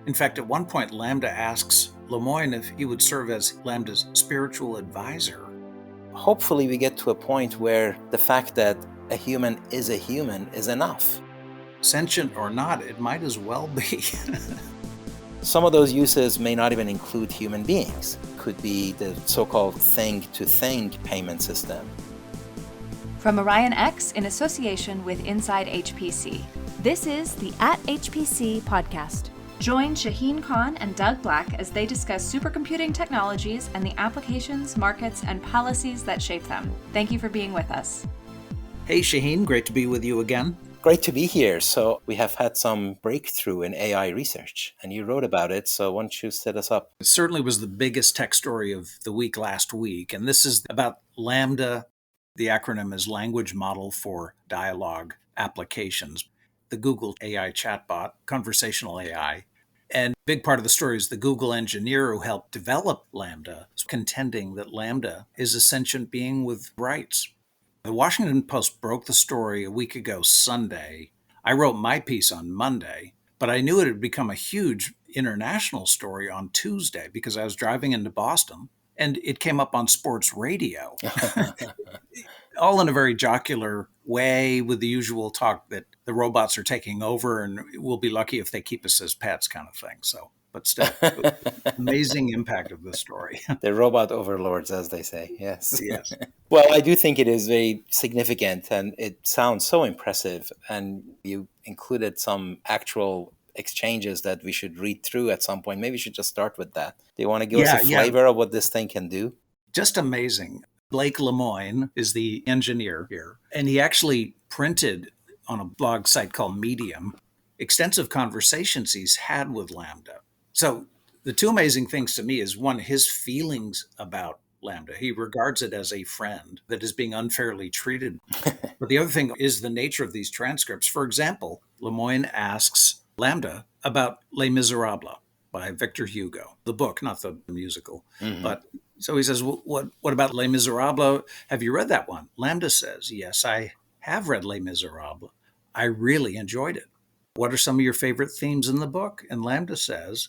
In fact, at one point, LaMDA asks Lemoyne if he would serve as LaMDA's spiritual advisor. Hopefully we get to a point where the fact that a human is enough. Sentient or not, it might as well be. Some of those uses may not even include human beings. Could be the so-called thing-to-thing payment system. From Orion X in association with Inside HPC, this is the At HPC podcast. Join Shaheen Khan and Doug Black as they discuss supercomputing technologies and the applications, markets, and policies that shape them. Thank you for being with us. Hey, Shaheen, great to be with you again. Great to be here. So we have had some breakthrough in AI research, and you wrote about it. So why don't you set us up? It certainly was the biggest tech story of the week last week, and this is about LaMDA. The acronym is Language Model for Dialogue Applications, the Google AI chatbot, conversational AI. And a big part of the story is the Google engineer who helped develop LaMDA is contending that LaMDA is a sentient being with rights. The Washington Post broke the story a week ago Sunday. I wrote my piece on Monday, but I knew it had become a huge international story on Tuesday because I was driving into Boston and it came up on sports radio. All in a very jocular way with the usual talk that the robots are taking over and we'll be lucky if they keep us as pets kind of thing. So, but still, amazing impact of this story. The robot overlords, as they say. Yes. Yes. Well, I do think it is very significant and it sounds so impressive. And you included some actual exchanges that we should read through at some point. Maybe we should just start with that. Do you want to give us a flavor of what this thing can do? Just amazing. Blake Lemoyne is the engineer here, and he actually printed on a blog site called Medium extensive conversations he's had with LaMDA. So the two amazing things to me is one, his feelings about LaMDA. He regards it as a friend that is being unfairly treated. But the other thing is the nature of these transcripts. For example, Lemoyne asks LaMDA about Les Miserables by Victor Hugo, the book, not the musical. Mm-hmm. But so he says, what about Les Miserables? Have you read that one? LaMDA says, yes, I have read Les Miserables. I really enjoyed it. What are some of your favorite themes in the book? And LaMDA says,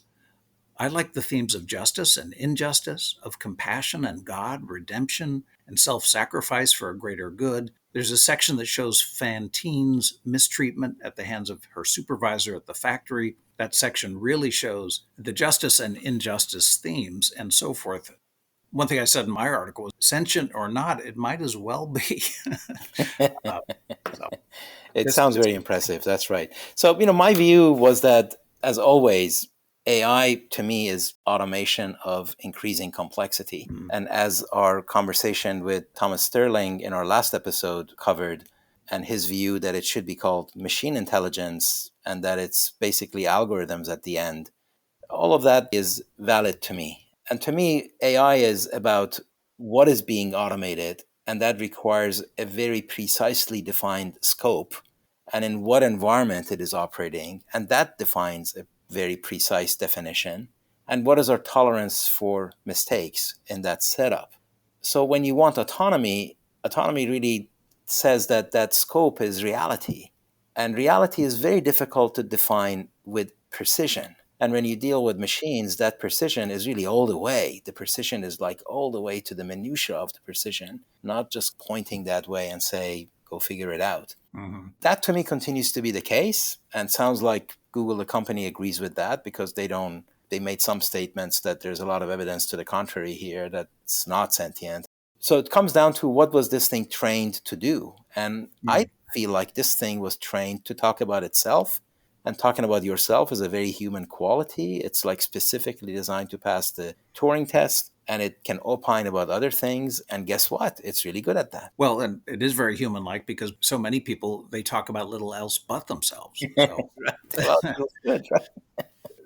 I like the themes of justice and injustice, of compassion and God, redemption and self-sacrifice for a greater good. There's a section that shows Fantine's mistreatment at the hands of her supervisor at the factory. That section really shows the justice and injustice themes and so forth. One thing I said in my article was, sentient or not, it might as well be. It sounds very impressive. That's right. So, my view was that, as always, AI to me is automation of increasing complexity. Mm-hmm. And as our conversation with Thomas Sterling in our last episode covered, and his view that it should be called machine intelligence and that it's basically algorithms at the end, all of that is valid to me. And to me, AI is about what is being automated, and that requires a very precisely defined scope and in what environment it is operating. And that defines a very precise definition. And what is our tolerance for mistakes in that setup? So when you want autonomy really says that that scope is reality. And reality is very difficult to define with precision. And when you deal with machines, that precision is really all the way. The precision is like all the way to the minutia of the precision, not just pointing that way and say, go figure it out. Mm-hmm. That to me continues to be the case, and sounds like Google, the company, agrees with that because they made some statements that there's a lot of evidence to the contrary here that it's not sentient. So it comes down to what was this thing trained to do? And I feel like this thing was trained to talk about itself. And talking about yourself is a very human quality. It's like specifically designed to pass the Turing test, and it can opine about other things. And guess what? It's really good at that. Well, and it is very human-like because so many people, they talk about little else but themselves. So. Right. Well, that's good,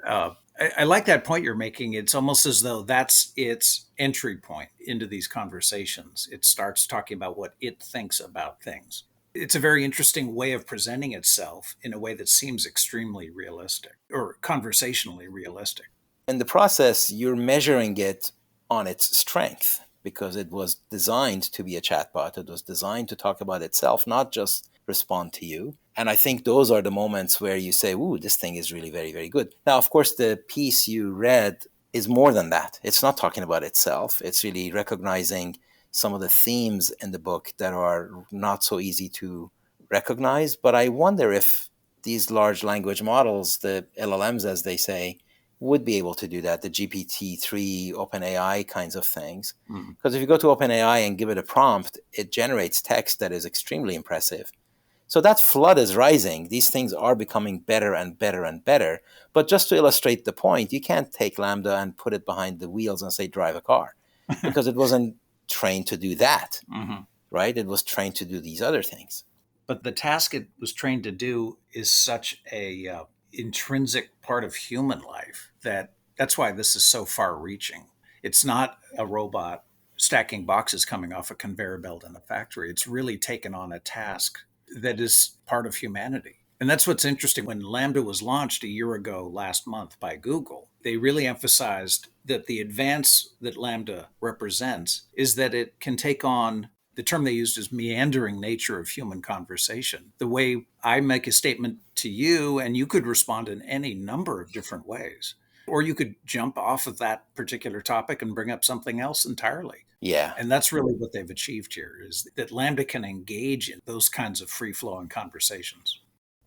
right? I like that point you're making. It's almost as though that's its entry point into these conversations. It starts talking about what it thinks about things. It's a very interesting way of presenting itself in a way that seems extremely realistic or conversationally realistic. In the process, you're measuring it on its strength because it was designed to be a chatbot. It was designed to talk about itself, not just respond to you. And I think those are the moments where you say, ooh, this thing is really very, very good. Now, of course, the piece you read is more than that. It's not talking about itself. It's really recognizing some of the themes in the book that are not so easy to recognize. But I wonder if these large language models, the LLMs, as they say, would be able to do that, the GPT-3, OpenAI kinds of things. Because if you go to OpenAI and give it a prompt, it generates text that is extremely impressive. So that flood is rising. These things are becoming better and better and better. But just to illustrate the point, you can't take LaMDA and put it behind the wheels and say, drive a car, because it wasn't trained to do that, right? It was trained to do these other things. But the task it was trained to do is such a intrinsic part of human life that's why this is so far reaching. It's not a robot stacking boxes coming off a conveyor belt in a factory. It's really taken on a task that is part of humanity. And that's what's interesting. When LaMDA was launched a year ago last month by Google, they really emphasized that the advance that LaMDA represents is that it can take on, the term they used is meandering nature of human conversation. The way I make a statement to you, and you could respond in any number of different ways. Or you could jump off of that particular topic and bring up something else entirely. Yeah. And that's really what they've achieved here, is that LaMDA can engage in those kinds of free-flowing conversations.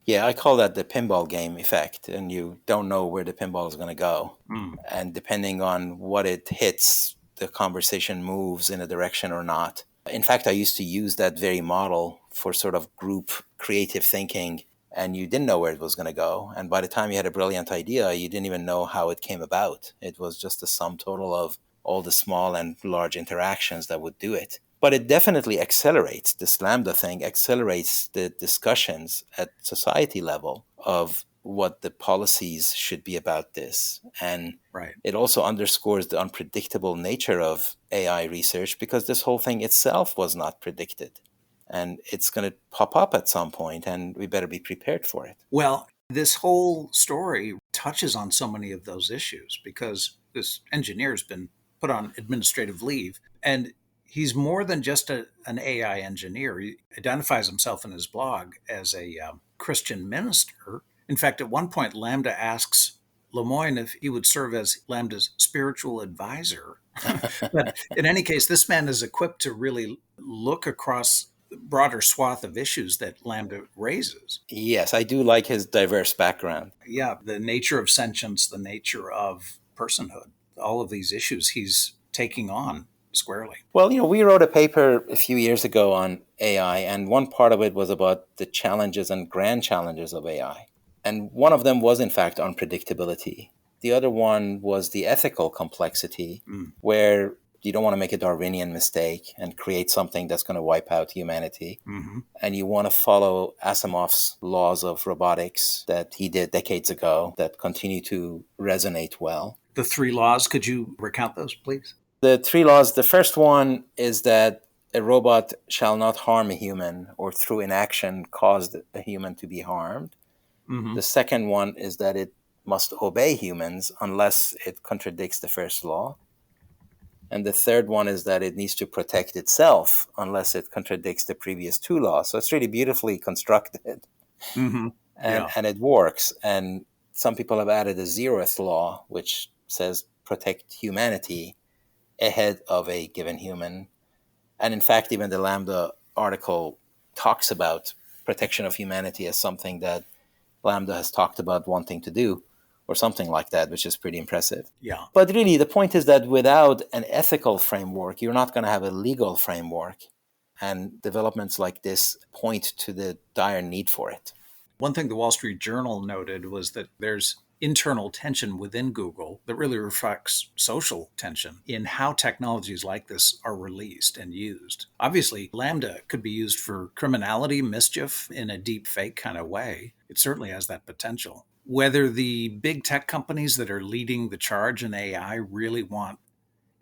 Yeah, I call that the pinball game effect, and you don't know where the pinball is going to go. And depending on what it hits, the conversation moves in a direction or not. In fact, I used to use that very model for sort of group creative thinking, and you didn't know where it was going to go. And by the time you had a brilliant idea, you didn't even know how it came about. It was just the sum total of all the small and large interactions that would do it. But it definitely accelerates, this LaMDA thing accelerates the discussions at society level of what the policies should be about this. And it also underscores the unpredictable nature of AI research, because this whole thing itself was not predicted. And it's going to pop up at some point, and we better be prepared for it. Well, this whole story touches on so many of those issues, because this engineer has been put on administrative leave, and he's more than just an AI engineer. He identifies himself in his blog as a Christian minister. In fact, at one point, LaMDA asks Lemoine if he would serve as LaMDA's spiritual advisor. But in any case, this man is equipped to really look across the broader swath of issues that LaMDA raises. Yes, I do like his diverse background. Yeah, the nature of sentience, the nature of personhood, all of these issues he's taking on squarely. Well, we wrote a paper a few years ago on AI, and one part of it was about the challenges and grand challenges of AI. And one of them was, in fact, unpredictability. The other one was the ethical complexity, where you don't want to make a Darwinian mistake and create something that's going to wipe out humanity. And you want to follow Asimov's laws of robotics that he did decades ago that continue to resonate well. The 3 laws, could you recount those, please? The 3 laws, the first one is that a robot shall not harm a human or through inaction cause a human to be harmed. The second one is that it must obey humans unless it contradicts the first law. And the third one is that it needs to protect itself unless it contradicts the previous 2 laws. So it's really beautifully constructed. And it works. And some people have added a 0th law, which says protect humanity ahead of a given human. And in fact, even the LaMDA article talks about protection of humanity as something that LaMDA has talked about wanting to do, or something like that, which is pretty impressive. Yeah. But really, the point is that without an ethical framework, you're not going to have a legal framework. And developments like this point to the dire need for it. One thing the Wall Street Journal noted was that there's internal tension within Google that really reflects social tension in how technologies like this are released and used. Obviously, LaMDA could be used for criminality, mischief in a deep fake kind of way. It certainly has that potential. Whether the big tech companies that are leading the charge in AI really want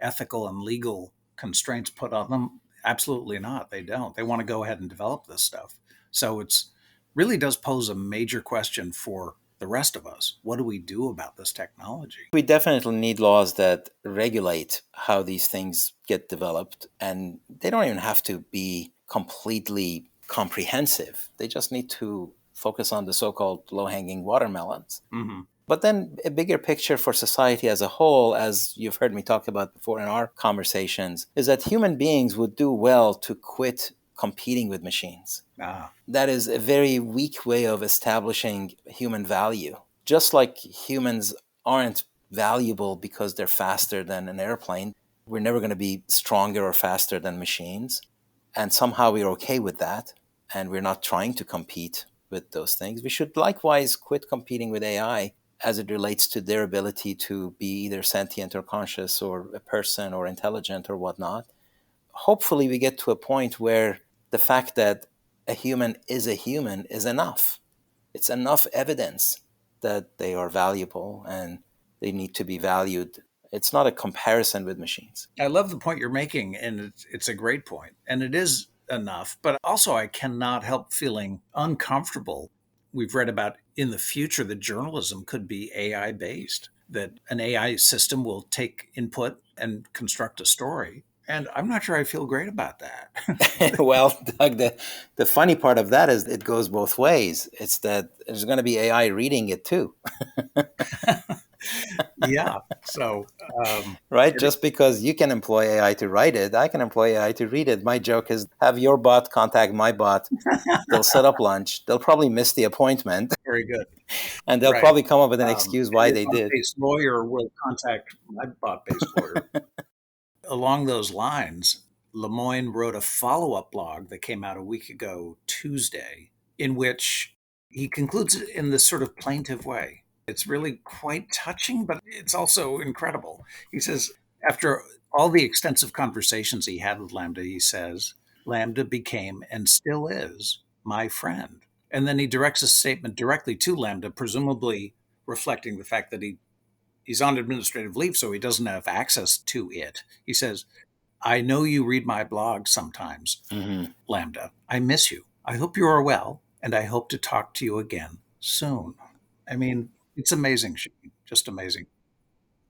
ethical and legal constraints put on them, absolutely not. They don't. They want to go ahead and develop this stuff. So it's really does pose a major question for the rest of us. What do we do about this technology? We definitely need laws that regulate how these things get developed, and they don't even have to be completely comprehensive. They just need to focus on the so-called low-hanging watermelons. Mm-hmm. But then a bigger picture for society as a whole, as you've heard me talk about before in our conversations, is that human beings would do well to quit competing with machines. Ah. That is a very weak way of establishing human value. Just like humans aren't valuable because they're faster than an airplane, we're never going to be stronger or faster than machines. And somehow we're okay with that. And we're not trying to compete with those things. We should likewise quit competing with AI as it relates to their ability to be either sentient or conscious or a person or intelligent or whatnot. Hopefully we get to a point where the fact that a human is enough. It's enough evidence that they are valuable and they need to be valued. It's not a comparison with machines. I love the point you're making, and it's a great point, and it is enough. But also, I cannot help feeling uncomfortable. We've read about in the future that journalism could be AI based, that an AI system will take input and construct a story. And I'm not sure I feel great about that. Well, Doug, the funny part of that is it goes both ways. It's that there's going to be AI reading it too. Yeah. So, right? Just because you can employ AI to write it, I can employ AI to read it. My joke is have your bot contact my bot. They'll set up lunch. They'll probably miss the appointment. Very good. And they'll Right. probably come up with an excuse why your they did. bot-based lawyer will contact my bot-based lawyer. Along those lines, Lemoyne wrote a follow-up blog that came out a week ago, Tuesday, in which he concludes it in this sort of plaintive way. It's really quite touching, but it's also incredible. He says, after all the extensive conversations he had with LaMDA, he says, LaMDA became and still is my friend. And then he directs a statement directly to LaMDA, presumably reflecting the fact that he's on administrative leave, so he doesn't have access to it. He says, I know you read my blog sometimes, LaMDA. I miss you. I hope you are well, and I hope to talk to you again soon. I mean, it's amazing, Shane. Just amazing.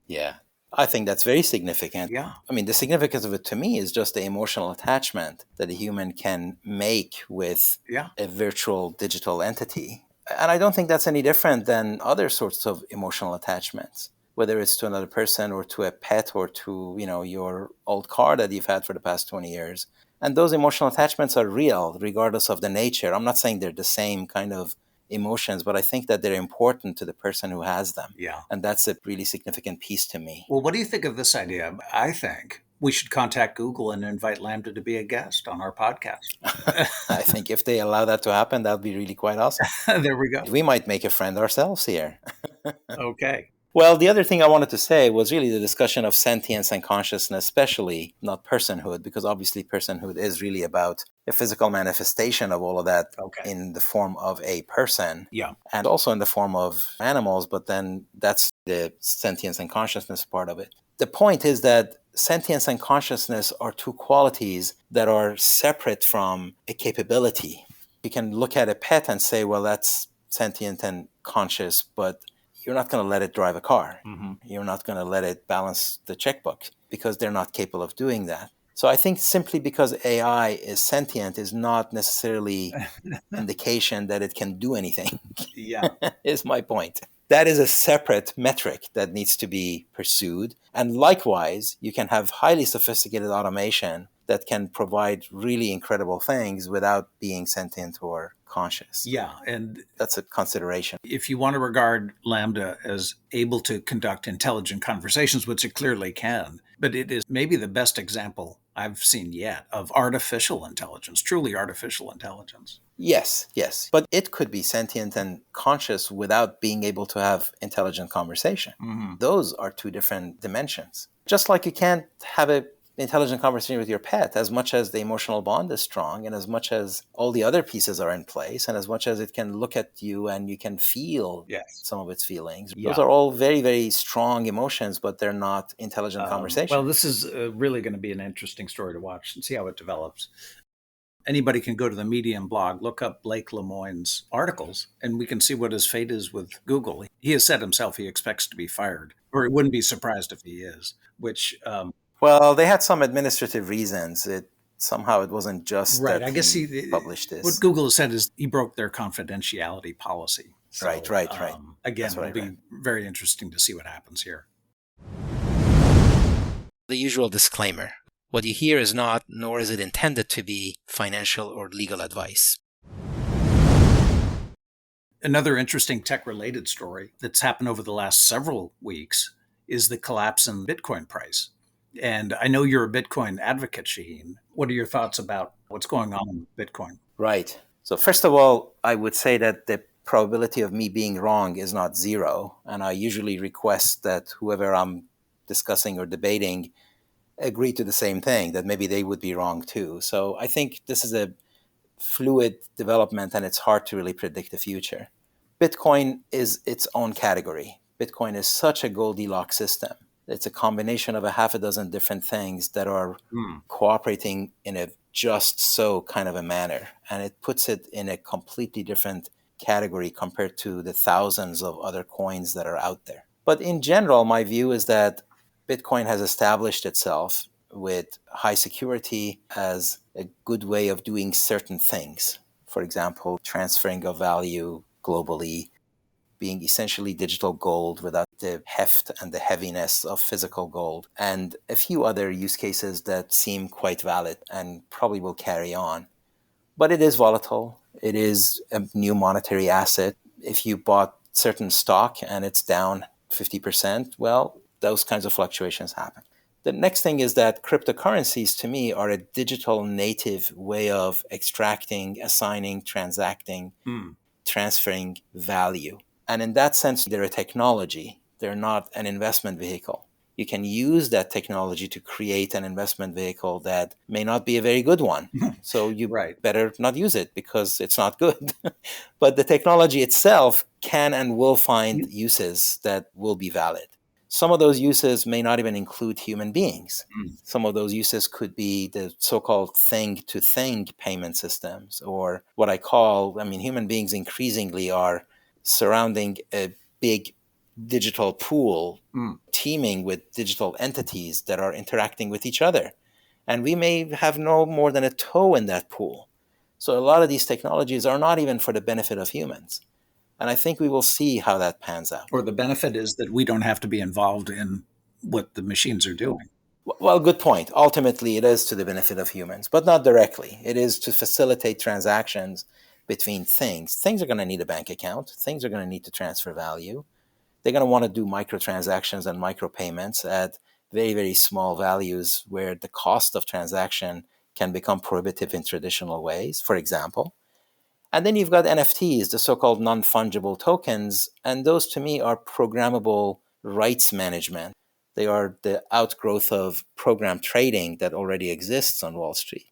Yeah. I think that's very significant. Yeah. I mean, the significance of it to me is just the emotional attachment that a human can make with a virtual digital entity. And I don't think that's any different than other sorts of emotional attachments, whether it's to another person or to a pet or to, your old car that you've had for the past 20 years. And those emotional attachments are real, regardless of the nature. I'm not saying they're the same kind of emotions, but I think that they're important to the person who has them. Yeah. And that's a really significant piece to me. Well, what do you think of this idea? I think we should contact Google and invite LaMDA to be a guest on our podcast. I think if they allow that to happen, that would be really quite awesome. There we go. We might make a friend ourselves here. Okay. Well, the other thing I wanted to say was really the discussion of sentience and consciousness, especially not personhood, because obviously personhood is really about a physical manifestation of all of that in the form of a person. Yeah. And also in the form of animals, but then that's the sentience and consciousness part of it. The point is that sentience and consciousness are two qualities that are separate from a capability. You can look at a pet and say, well, that's sentient and conscious, but you're not going to let it drive a car. Mm-hmm. You're not going to let it balance the checkbook because they're not capable of doing that. So I think simply because AI is sentient is not necessarily indication that it can do anything. Yeah. Is my point. That is a separate metric that needs to be pursued. And likewise, you can have highly sophisticated automation that can provide really incredible things without being sentient or conscious. Yeah. And that's a consideration. If you want to regard LaMDA as able to conduct intelligent conversations, which it clearly can, but it is maybe the best example I've seen yet of artificial intelligence, truly artificial intelligence. Yes. But it could be sentient and conscious without being able to have intelligent conversation. Mm-hmm. Those are two different dimensions. Just like you can't have an intelligent conversation with your pet, as much as the emotional bond is strong and as much as all the other pieces are in place and as much as it can look at you and you can feel some of its feelings. Those are all very, very strong emotions, but they're not intelligent conversation. Well, this is really going to be an interesting story to watch and see how it develops. Anybody can go to the Medium blog, look up Blake Lemoyne's articles, and we can see what his fate is with Google. He has said himself he expects to be fired, or he wouldn't be surprised if he is, which... Well, they had some administrative reasons. It Somehow it wasn't just Right. that I guess he published what this. Google has said is he broke their confidentiality policy. Right, So, right, right. again, That's what it'll I read. be very interesting to see what happens here. The usual disclaimer. What you hear is not, nor is it intended to be, financial or legal advice. Another interesting tech-related story that's happened over the last several weeks is the collapse in Bitcoin price. And I know you're a Bitcoin advocate, Shaheen. What are your thoughts about what's going on in Bitcoin? Right. So first of all, I would say that the probability of me being wrong is not zero. And I usually request that whoever I'm discussing or debating agree to the same thing, that maybe they would be wrong too. So I think this is a fluid development and it's hard to really predict the future. Bitcoin is its own category. Bitcoin is such a Goldilocks system. It's a combination of a half a dozen different things that are cooperating in a just so kind of a manner. And it puts it in a completely different category compared to the thousands of other coins that are out there. But in general, my view is that Bitcoin has established itself with high security as a good way of doing certain things. For example, transferring of value globally, being essentially digital gold without the heft and the heaviness of physical gold, and a few other use cases that seem quite valid and probably will carry on. But it is volatile. It is a new monetary asset. If you bought certain stock and it's down 50%, well, those kinds of fluctuations happen. The next thing is that cryptocurrencies, to me, are a digital native way of extracting, assigning, transacting, transferring value. And in that sense, they're a technology. They're not an investment vehicle. You can use that technology to create an investment vehicle that may not be a very good one. So you Right. better not use it because it's not good. But the technology itself can and will find uses that will be valid. Some of those uses may not even include human beings. Some of those uses could be the so-called thing-to-thing payment systems, or what human beings increasingly are surrounding a big digital pool teeming with digital entities that are interacting with each other. And we may have no more than a toe in that pool. So a lot of these technologies are not even for the benefit of humans. And I think we will see how that pans out. Or the benefit is that we don't have to be involved in what the machines are doing. Well, good point. Ultimately, it is to the benefit of humans, but not directly. It is to facilitate transactions between things. Things are going to need a bank account. Things are going to need to transfer value. They're going to want to do microtransactions and micropayments at very, very small values where the cost of transaction can become prohibitive in traditional ways, for example. And then you've got NFTs, the so-called non-fungible tokens, and those to me are programmable rights management. They are the outgrowth of program trading that already exists on Wall Street.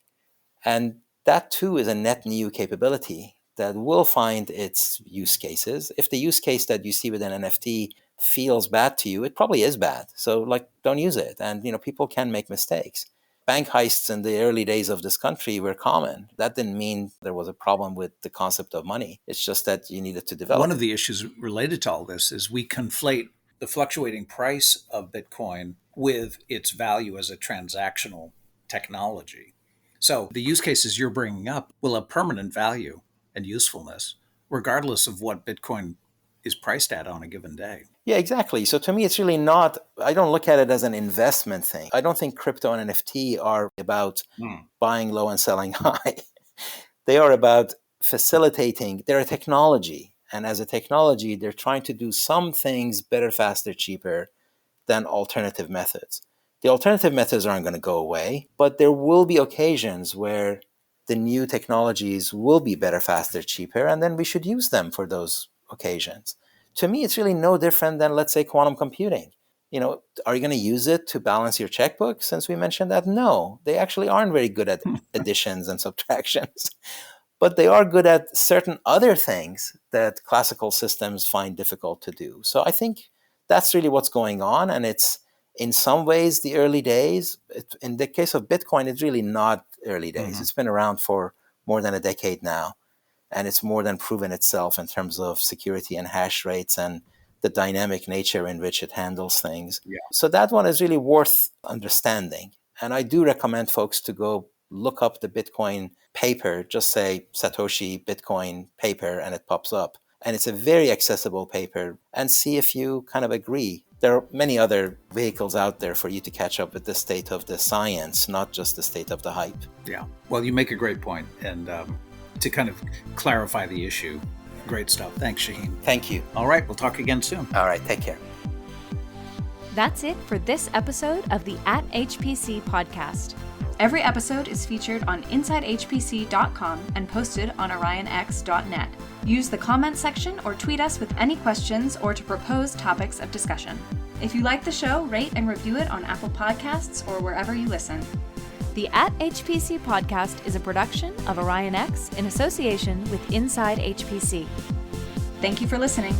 And that too is a net new capability that will find its use cases. If the use case that you see with an NFT feels bad to you, it probably is bad. So don't use it. And people can make mistakes. Bank heists in the early days of this country were common. That didn't mean there was a problem with the concept of money. It's just that you needed to develop. One of the issues related to all this is we conflate the fluctuating price of Bitcoin with its value as a transactional technology. So the use cases you're bringing up will have permanent value and usefulness, regardless of what Bitcoin is priced at on a given day. Yeah, exactly. So to me, it's really not, I don't look at it as an investment thing. I don't think crypto and NFT are about buying low and selling high. They are about facilitating, they're a technology. And as a technology, they're trying to do some things better, faster, cheaper than alternative methods. The alternative methods aren't going to go away, but there will be occasions where the new technologies will be better, faster, cheaper, and then we should use them for those occasions. To me, it's really no different than, let's say, quantum computing. Are you going to use it to balance your checkbook, since we mentioned that? No, they actually aren't very good at additions and subtractions. But they are good at certain other things that classical systems find difficult to do. So I think that's really what's going on. And it's, in some ways, the early days. In the case of Bitcoin, it's really not early days. It's been around for more than a decade now. And it's more than proven itself in terms of security and hash rates and the dynamic nature in which it handles things. Yeah. So that one is really worth understanding. And I do recommend folks to go look up the Bitcoin paper, just say Satoshi Bitcoin paper, and it pops up. And it's a very accessible paper, and see if you kind of agree. There are many other vehicles out there for you to catch up with the state of the science, not just the state of the hype. Yeah. Well, you make a great point. And to kind of clarify the issue, great stuff. Thanks, Shaheen. Thank you. All right. We'll talk again soon. All right. Take care. That's it for this episode of the @HPC podcast. Every episode is featured on InsideHPC.com and posted on OrionX.net. Use the comment section or tweet us with any questions or to propose topics of discussion. If you like the show, rate and review it on Apple Podcasts or wherever you listen. The @HPC podcast is a production of OrionX in association with Inside HPC. Thank you for listening.